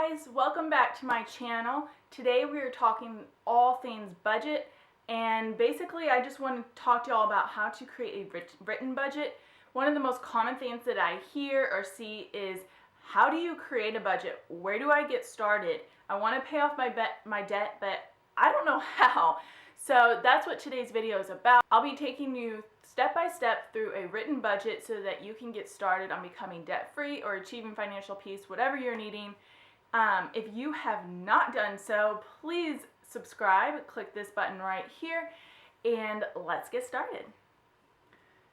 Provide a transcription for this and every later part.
guys, welcome back to my channel. Today we are talking all things budget, and basically I just want to talk to y'all about how to create a written budget. One of the most common things that I hear or see is, how do you create a budget? Where do I get started? I want to pay off my debt, but I don't know how. So that's what today's video is about. I'll be taking you step by step through a written budget so that you can get started on becoming debt-free or achieving financial peace, whatever you're needing. If you have not done so, please subscribe, click this button right here, and let's get started.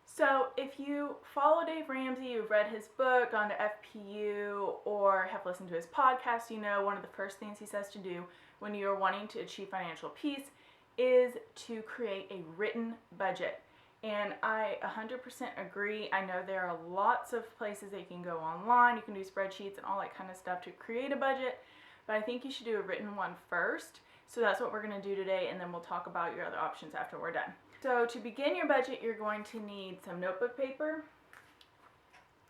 So if you follow Dave Ramsey, you've read his book, gone to FPU, or have listened to his podcast, you know one of the first things he says to do when you're wanting to achieve financial peace is to create a written budget. And I 100% agree. I know there are lots of places that you can go online. You can do spreadsheets and all that kind of stuff to create a budget, but I think you should do a written one first. So that's what we're going to do today, and then we'll talk about your other options after we're done. So to begin your budget, you're going to need some notebook paper,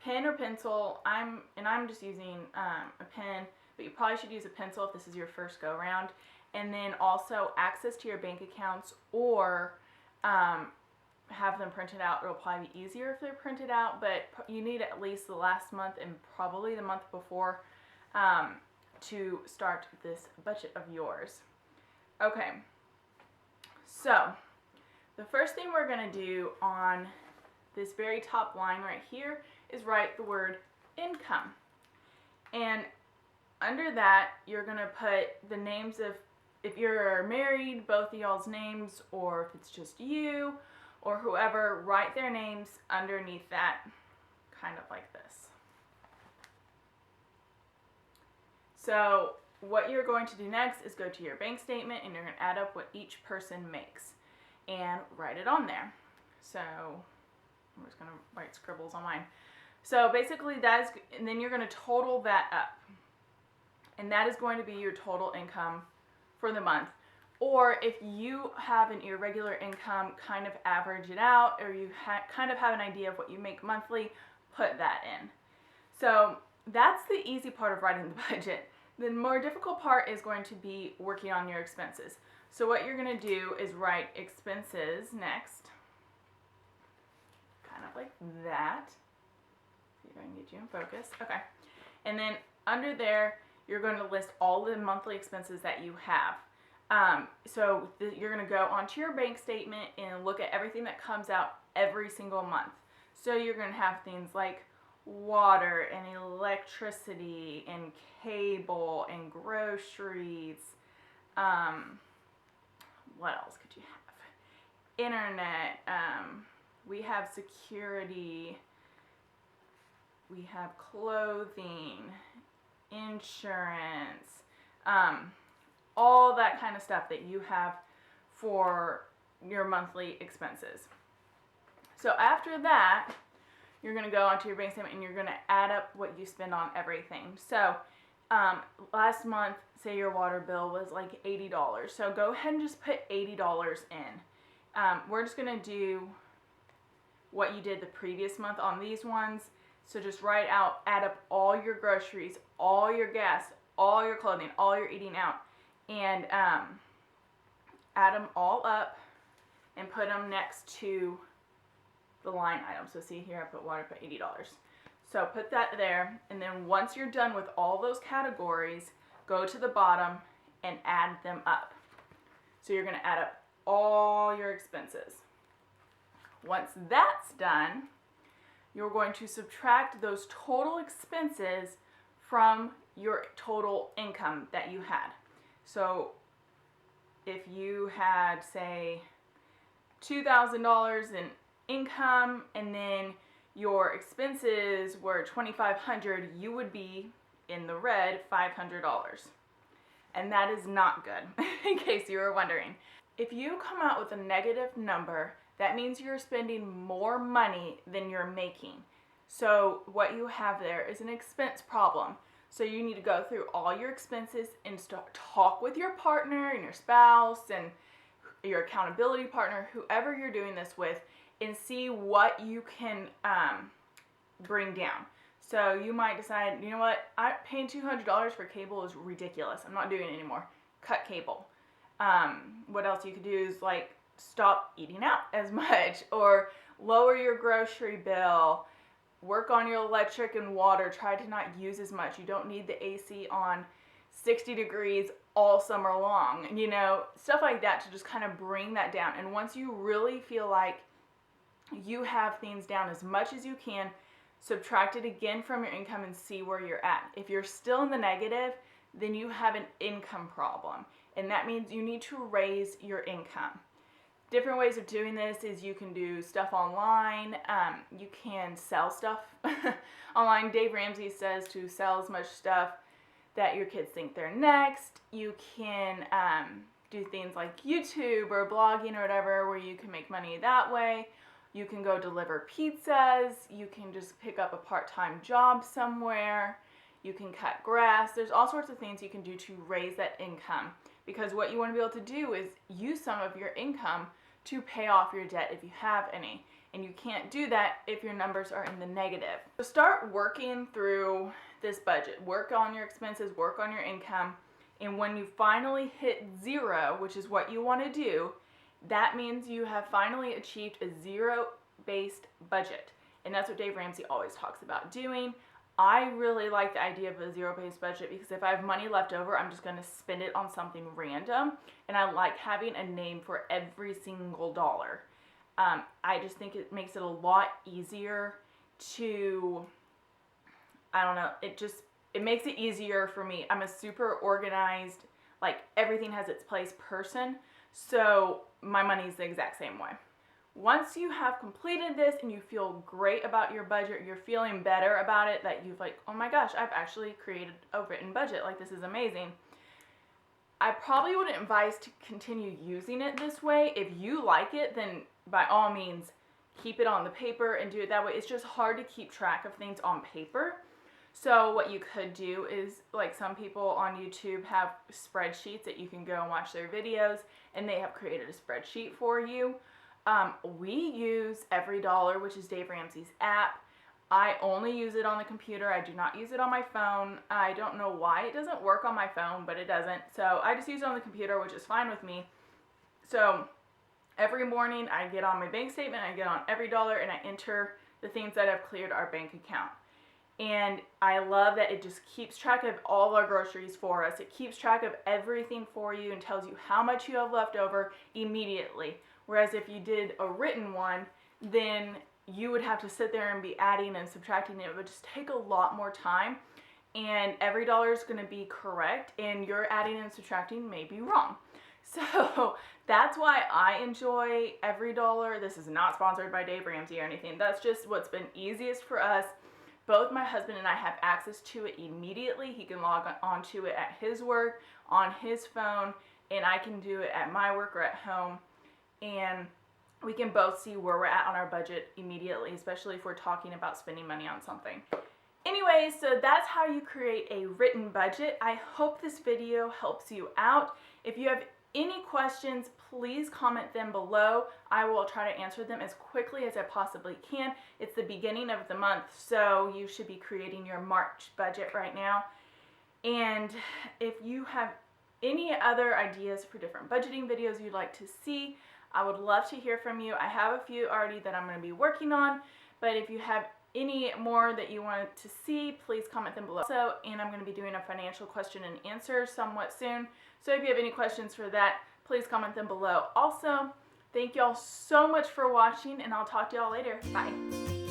pen or pencil. I'm just using a pen, but you probably should use a pencil if this is your first go around. And then also access to your bank accounts, or have them printed out. It'll probably be easier if they're printed out, but you need at least the last month and probably the month before to start this budget of yours. Okay, so the first thing we're going to do on this very top line right here is write the word income. And under that, you're going to put the names of, if you're married, both of y'all's names, or if it's just you or whoever, write their names underneath that, kind of like this. So what you're going to do next is go to your bank statement, and you're going to add up what each person makes and write it on there. So I'm just going to write scribbles on mine. So basically that is, and then you're going to total that up, and that is going to be your total income for the month. Or if you have an irregular income, kind of average it out, or you kind of have an idea of what you make monthly, put that in. So that's the easy part of writing the budget. The more difficult part is going to be working on your expenses. So what you're going to do is write expenses next, kind of like that. See if I can get you in focus. Okay. And then under there, you're going to list all the monthly expenses that you have. You're going to go onto your bank statement and look at everything that comes out every single month. So you're going to have things like water and electricity and cable and groceries. What else could you have? Internet. We have security. We have clothing, insurance. All that kind of stuff that you have for your monthly expenses. So after that, you're going to go onto your bank statement and you're going to add up what you spend on everything. So last month, say your water bill was like $80. So go ahead and just put $80 in. We're just going to do what you did the previous month on these ones. So just write out, add up all your groceries, all your gas, all your clothing, all your eating out, and add them all up and put them next to the line item. So see here, I put water, put $80. So put that there, and then once you're done with all those categories, go to the bottom and add them up. So you're going to add up all your expenses. Once that's done, you're going to subtract those total expenses from your total income that you had. So if you had, say, $2,000 in income and then your expenses were $2,500, you would be in the red $500. And that is not good, in case you were wondering. If you come out with a negative number, that means you're spending more money than you're making. So what you have there is an expense problem. So you need to go through all your expenses and talk with your partner and your spouse and your accountability partner, whoever you're doing this with, and see what you can bring down. So you might decide, you know what, paying $200 for cable is ridiculous. I'm not doing it anymore. Cut cable. What else you could do is like stop eating out as much, or lower your grocery bill, work on your electric and water, try to not use as much. You don't need the AC on 60 degrees all summer long, stuff like that, to just kind of bring that down. And once you really feel like you have things down as much as you can, subtract it again from your income and see where you're at. If you're still in the negative, then you have an income problem, and that means you need to raise your income. Different ways of doing this is you can do stuff online. You can sell stuff online. Dave Ramsey says to sell as much stuff that your kids think they're next. You can do things like YouTube or blogging or whatever, where you can make money that way. You can go deliver pizzas. You can just pick up a part-time job somewhere. You can cut grass. There's all sorts of things you can do to raise that income, because what you want to be able to do is use some of your income to pay off your debt if you have any. And you can't do that if your numbers are in the negative. So start working through this budget. Work on your expenses, work on your income. And when you finally hit zero, which is what you want to do, that means you have finally achieved a zero-based budget. And that's what Dave Ramsey always talks about doing. I really like the idea of a zero-based budget, because if I have money left over, I'm just going to spend it on something random. And I like having a name for every single dollar. I just think it makes it a lot easier to, I don't know, it makes it easier for me. I'm a super organized, like everything has its place person. So my money is the exact same way. Once you have completed this and you feel great about your budget, you're feeling better about it, that you've like, oh my gosh, I've actually created a written budget. Like, this is amazing. I probably wouldn't advise to continue using it this way. If you like it, then by all means, keep it on the paper and do it that way. It's just hard to keep track of things on paper. So what you could do is, like, some people on YouTube have spreadsheets that you can go and watch their videos, and they have created a spreadsheet for you. We use EveryDollar, which is Dave Ramsey's app. I only use it on the computer. I do not use it on my phone. I don't know why it doesn't work on my phone, but it doesn't. So I just use it on the computer, which is fine with me. So every morning I get on my bank statement, I get on EveryDollar, and I enter the things that have cleared our bank account. And I love that it just keeps track of all our groceries for us. It keeps track of everything for you and tells you how much you have left over immediately. Whereas if you did a written one, then you would have to sit there and be adding and subtracting. It would just take a lot more time, and EveryDollar is going to be correct, and your adding and subtracting may be wrong. So that's why I enjoy EveryDollar. This is not sponsored by Dave Ramsey or anything. That's just what's been easiest for us. Both my husband and I have access to it immediately. He can log on to it at his work, on his phone, and I can do it at my work or at home. And we can both see where we're at on our budget immediately, especially if we're talking about spending money on something. Anyways, so that's how you create a written budget. I hope this video helps you out. If you have any questions, please comment them below. I will try to answer them as quickly as I possibly can. It's the beginning of the month, so you should be creating your March budget right now. And if you have any other ideas for different budgeting videos you'd like to see, I would love to hear from you. I have a few already that I'm going to be working on, but if you have any more that you want to see, please comment them below. And I'm going to be doing a financial question and answer somewhat soon. So if you have any questions for that, please comment them below. Also, thank y'all so much for watching, and I'll talk to y'all later. Bye.